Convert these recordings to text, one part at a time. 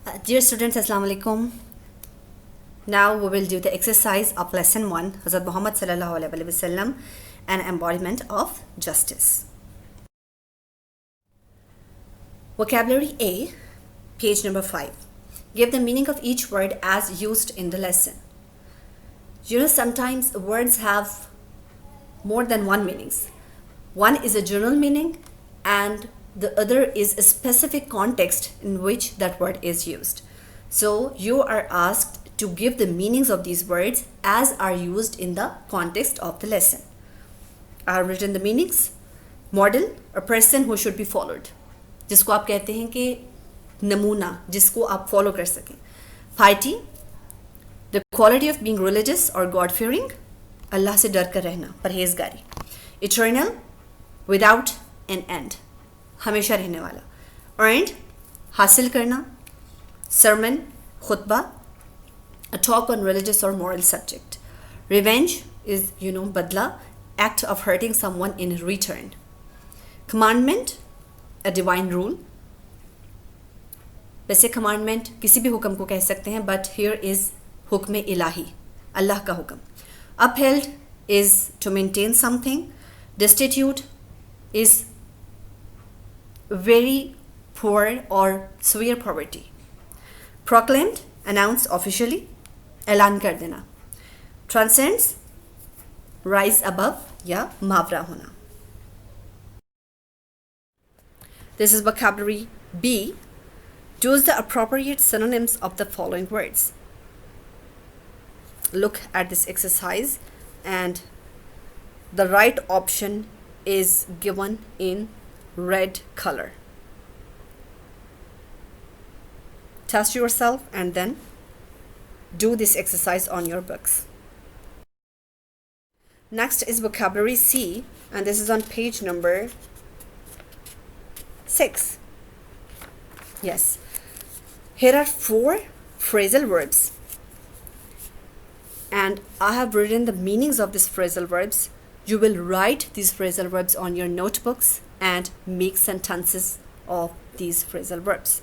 Dear students, Assalamu alaikum. Now we will do the exercise of lesson 1, Hazrat Muhammad sallallahu alaihi wasallam, an embodiment of justice. Vocabulary A, page number 5. Give the meaning of each word as used in the lesson. Sometimes words have more than one meanings. One is a general meaning and the other is a specific context in which that word is used. So you are asked to give the meanings of these words as are used in the context of the lesson. I have written the meanings. Model, a person who should be followed, जिसको आप कहते हैं कि नमूना, जिसको आप follow कर सकें. Piety, the quality of being religious or God-fearing, अल्लाह से डर कर रहना, परहेजगारी. Eternal, without an end, हमेशा रहने वाला. Earned, हासिल करना. Sermon, khutbah, a talk on religious or moral subject. Revenge is, badla, act of hurting someone in return. Commandment, a divine rule. वैसे commandment किसी भी हुक्म को कह सकते हैं, but here is हुक्म इलाही, अल्लाह का हुक्म. Upheld is to maintain something. Destitute is very poor or severe poverty. Proclaimed, announced officially, ऐलान कर देना. Transcends, rise above या मावरा होना. This is vocabulary B. Choose the appropriate synonyms of the following words. Look at this exercise and the right option is given in red color. Test yourself and then do this exercise on your books. Next is vocabulary C, and this is on page number 6. Yes. Here are 4 phrasal verbs, and I have written the meanings of these phrasal verbs. You will write these phrasal verbs on your notebooks and make sentences of these phrasal verbs.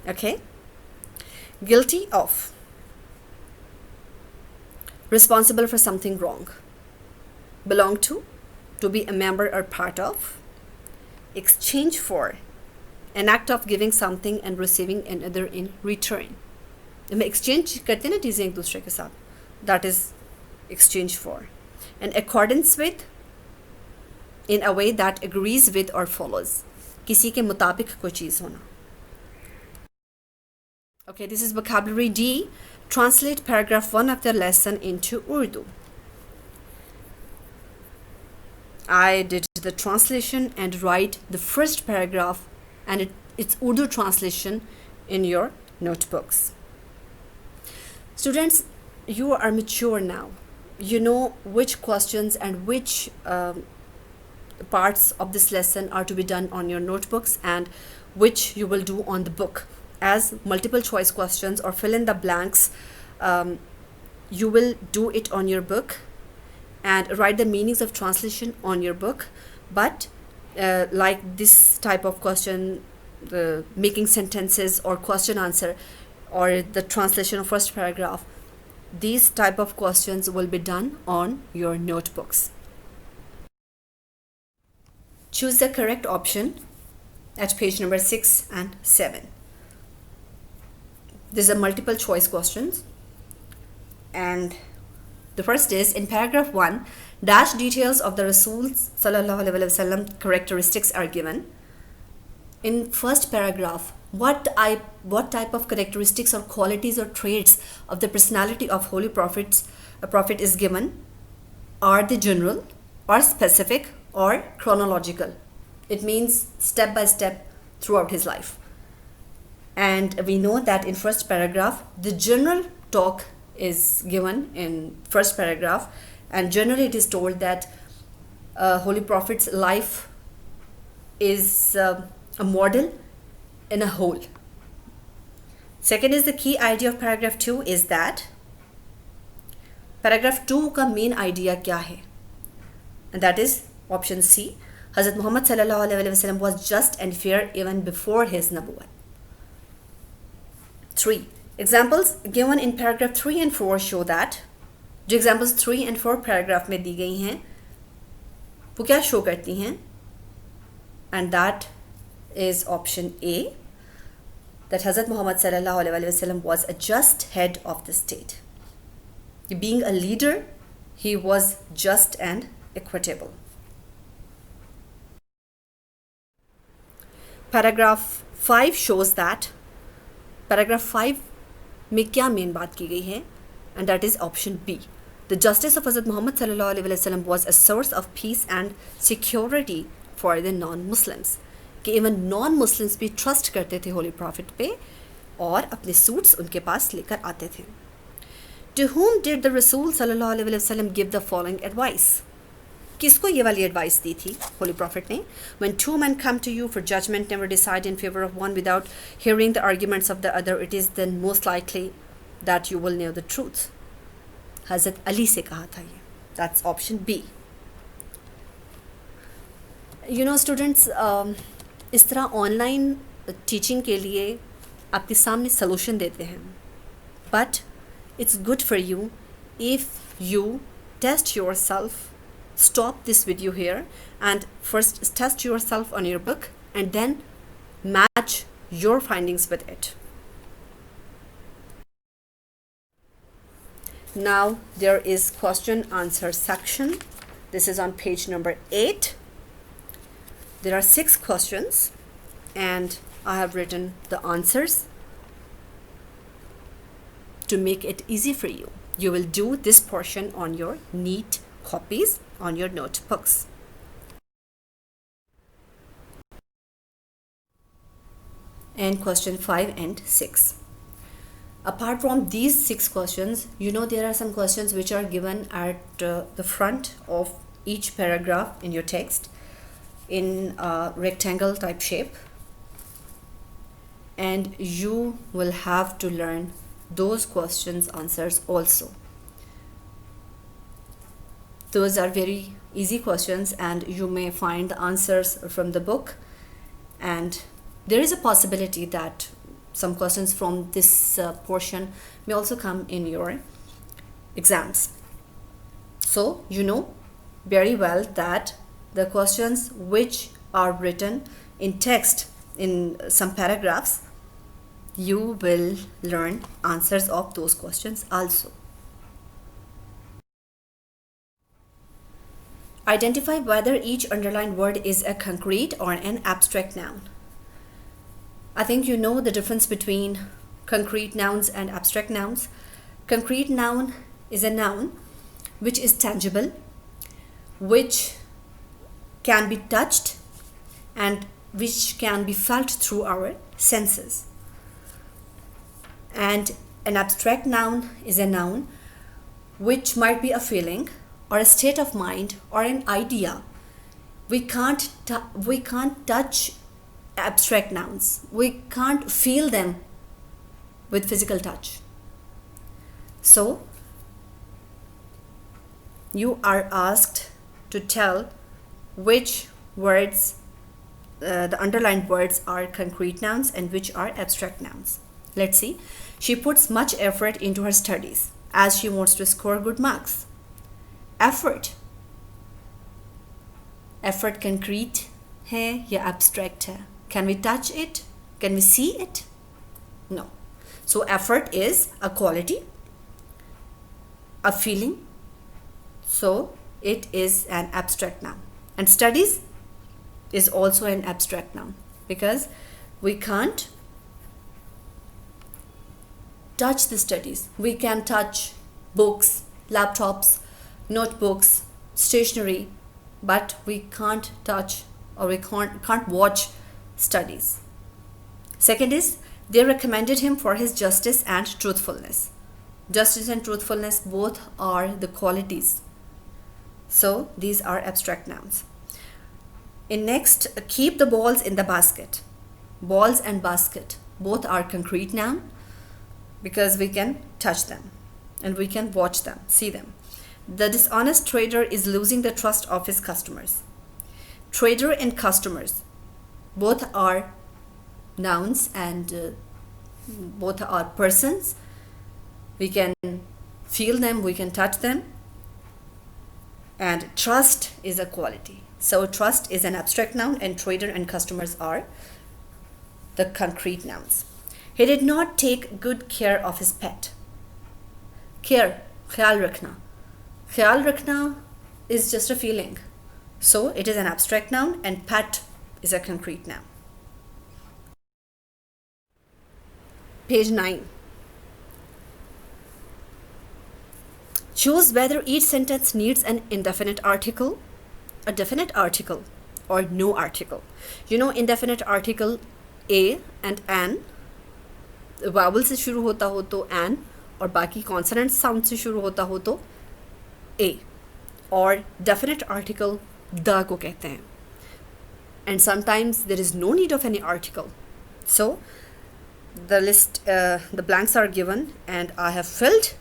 Okay? Guilty of, responsible for something wrong. Belong to be a member or part of. Exchange for, an act of giving something and receiving another in return. जब exchange करते हैं ना चीज़ें एक दूसरे के साथ, that is exchange for. And accordance with, in a way that agrees with or follows, किसी के मुताबिक कोई चीज़ होना. Okay, this is vocabulary D. Translate paragraph 1 of the lesson into Urdu. I did the translation and write the first paragraph and it's Urdu translation in your notebooks. Students, you are mature now. You know which questions and which parts of this lesson are to be done on your notebooks and which you will do on the book. As multiple choice questions or fill in the blanks, you will do it on your book and write the meanings of translation on your book. But like this type of question, the making sentences or question answer or the translation of first paragraph, these type of questions will be done on your notebooks. Choose the correct option at page number 6 and 7. These are multiple choice questions, and the first is, in paragraph 1, dash details of the Rasul's sallallahu alaihi wasallam characteristics are given. In first paragraph, what type of characteristics or qualities or traits of the personality of Holy Prophet is given? Are they general or specific or chronological? It means step by step throughout his life. And we know that in first paragraph, the general talk is given in first paragraph, and generally it is told that Holy Prophet's life is a model in a whole. Second is the key idea of paragraph 2 is that paragraph 2 का main idea क्या है? And that is option C. Hazrat Muhammad sallallahu alaihi wasallam was just and fair even before his nabuwwat. 3 examples given in paragraph 3 and 4 show that जो examples 3 and 4 paragraph में दी गई हैं वो क्या show करती हैं, and that is option A, that Hazrat Muhammad sallallahu alaihi wasallam was a just head of the state. Being a leader, he was just and equitable. Paragraph 5 shows that paragraph 5 में क्या main बात की गई है, and that is option B. The justice of Hazrat Muhammad sallallahu alaihi wasallam was a source of peace and security for the non-Muslims. कि even non-Muslims भी trust करते थे होली प्रॉफिट पे और अपने सूट्स उनके पास लेकर आते थे. To whom did the Rasul sallallahu alaihi wasallam give the following advice? किसको ये वाली एडवाइस दी थी होली प्रॉफिट ने? When two men come to you for judgment, never decide in favor of one without hearing the arguments of the other. It is then most likely that you will know the truth. हज़रत अली से कहा था ये. That's option B. You know students, इस तरह online teaching के लिए आपके सामने सलूशन देते हैं, but it's good for you if you test yourself. Stop this video here and first test yourself on your book and then match your findings with it. Now there is question answer section. This is on page number 8. There are 6 questions and I have written the answers to make it easy for you. You will do this portion on your neat copies on your notebooks. And question 5 and 6. Apart from these 6 questions, you know there are some questions which are given at the front of each paragraph in your text in a rectangle type shape, and you will have to learn those questions answers also. Those are very easy questions and you may find the answers from the book, and there is a possibility that some questions from this portion may also come in your exams. So you know very well that the questions which are written in text in some paragraphs, you will learn answers of those questions also. Identify whether each underlined word is a concrete or an abstract noun. I think you know the difference between concrete nouns and abstract nouns. Concrete noun is a noun which is tangible, which can be touched and which can be felt through our senses. And an abstract noun is a noun which might be a feeling or a state of mind or an idea. We can't touch abstract nouns. We can't feel them with physical touch. So you are asked to tell which words, the underlined words, are concrete nouns and which are abstract nouns. Let's see. She puts much effort into her studies as she wants to score good marks. Effort concrete है या abstract है? Can we touch it? Can we see it? No. So effort is a quality, a feeling. So it is an abstract noun. And studies is also an abstract noun because we can't touch the studies. We can touch books, laptops, notebooks, stationery, but we can't touch or we can't watch studies. Second is, they recommended him for his justice and truthfulness. Justice and truthfulness both are the qualities. So these are abstract nouns. In next, keep the balls in the basket. Balls and basket both are concrete noun because we can touch them and we can watch them, see them. The dishonest trader is losing the trust of his customers. Trader and customers both are nouns and Both are persons. We can feel them, we can touch them. And trust is a quality. So trust is an abstract noun, and trader and customers are the concrete nouns. He did not take good care of his pet. Care, ख्याल रखना. ख्याल रखना is just a feeling. So it is an abstract noun, and pet is a concrete noun. Page 9. Choose whether each sentence needs an indefinite article, a definite article, or no article. You know, indefinite article a and an, vowel से शुरू होता हो तो an, और बाकी consonant sound से शुरू होता हो तो a, और definite article the को कहते हैं. And sometimes there is no need of any article. So the list, the blanks are given, and I have filled.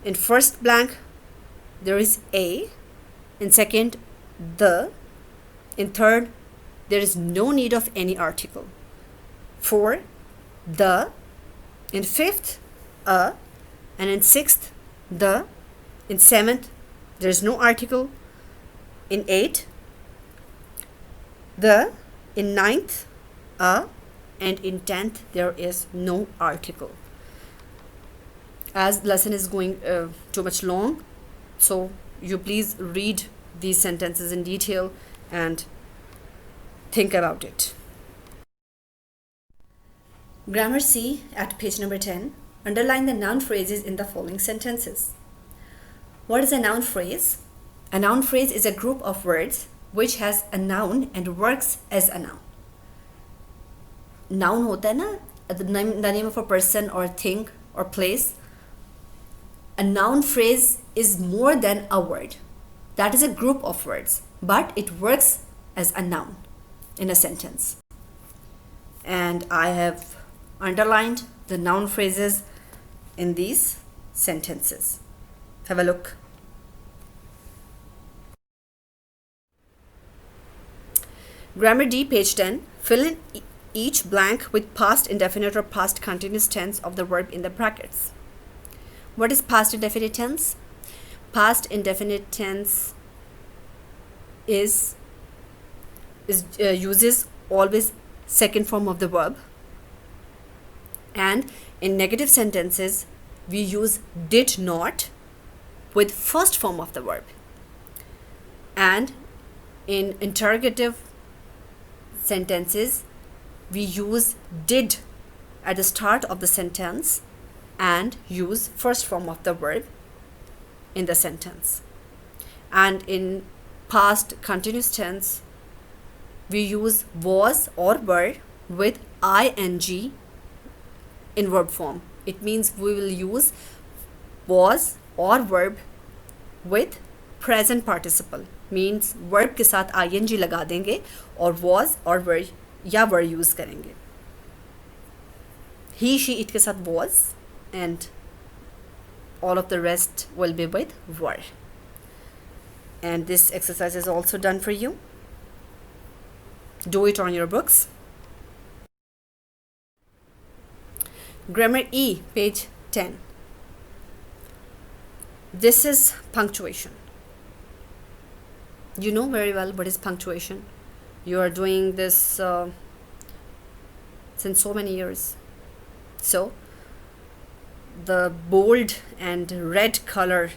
In first blank, there is a. In second, the. In third, there is no need of any article. 4, the. In fifth, a. And in sixth, the. In seventh, there is no article. In 8, the. In ninth, a. And in 10th, there is no article. As lesson is going too much long, so you please read these sentences in detail and think about it. Grammar C at page number 10. Underline the noun phrases in the following sentences. What is a noun phrase? A noun phrase is a group of words which has a noun and works as a noun. Noun होता है ना, the name of a person or thing or place. A noun phrase is more than a word. That is a group of words, but it works as a noun in a sentence. And I have underlined the noun phrases in these sentences. Have a look. Grammar D, page 10. Fill in each blank with past indefinite or past continuous tense of the verb in the brackets. What is past indefinite tense? Past indefinite tense uses always second form of the verb, and in negative sentences we use did not with first form of the verb, and in interrogative sentences we use did at the start of the sentence and use first form of the verb in the sentence. And in past continuous tense we use was or were with ing in verb form. It means we will use was or verb with present participle, means verb के साथ ing लगा देंगे और was or were या were use करेंगे. He, she, it के साथ was, and all of the rest will be with were. And this exercise is also done for you. Do it on your books. Grammar E, page 10. This is punctuation. You know very well what is punctuation. You are doing this since so many years. So the bold and red color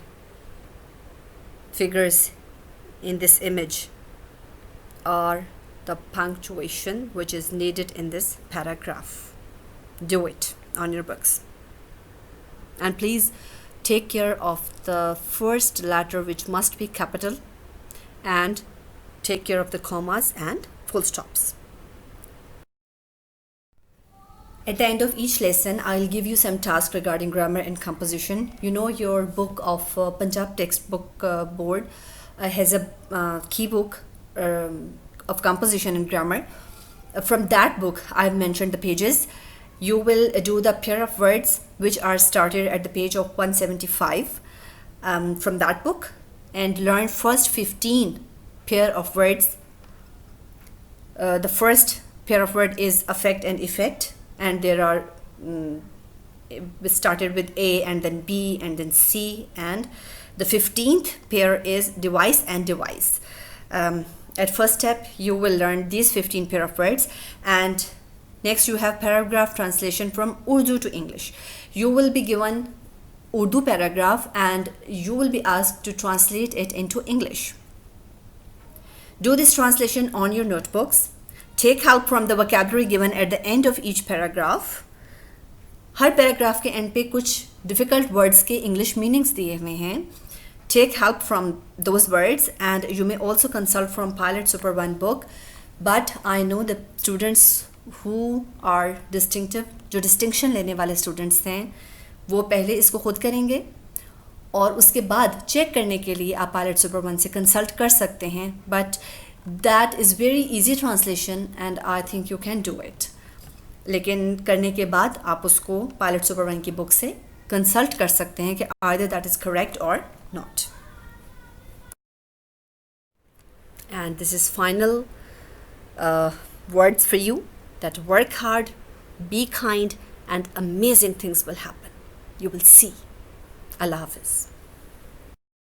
figures in this image are the punctuation which is needed in this paragraph. Do it on your books. And please take care of the first letter, which must be capital, and take care of the commas and full stops. At the end of each lesson, I'll give you some tasks regarding grammar and composition. You know, your book of Punjab textbook board has a key book of composition and grammar. From that book, I've mentioned the pages. You will do the pair of words which are started at the page of 175 from that book, and learn first 15 pair of words. The first pair of word is affect and effect. and there are we started with A and then B and then C, and the 15th pair is device and device. At first step you will learn these 15 pair of words, and next you have paragraph translation from Urdu to English. You will be given Urdu paragraph and you will be asked to translate it into English. Do this translation on your notebooks. Take help from the vocabulary given at the end of each paragraph. Her paragraph के and पे कुछ difficult words के English meanings दिए हुए हैं. Take help from those words, and you may also consult from Pilot Super 1 book. But I know the students who are distinctive, जो distinction लेने वाले स्टूडेंट्स हैं, वो पहले इसको खुद करेंगे और उसके बाद चेक करने के लिए आप पायलट सुपर 1 से कंसल्ट कर सकते हैं. But that is very easy translation and I think you can do it. लेकिन करने के बाद आप उसको पायलट सुपर 1 की बुक से कंसल्ट कर सकते हैं कि आइदर दैट इज़ करेक्ट और not. And this is final words for you, that work hard, be kind, and amazing things will happen. You will see. Allah Hafiz.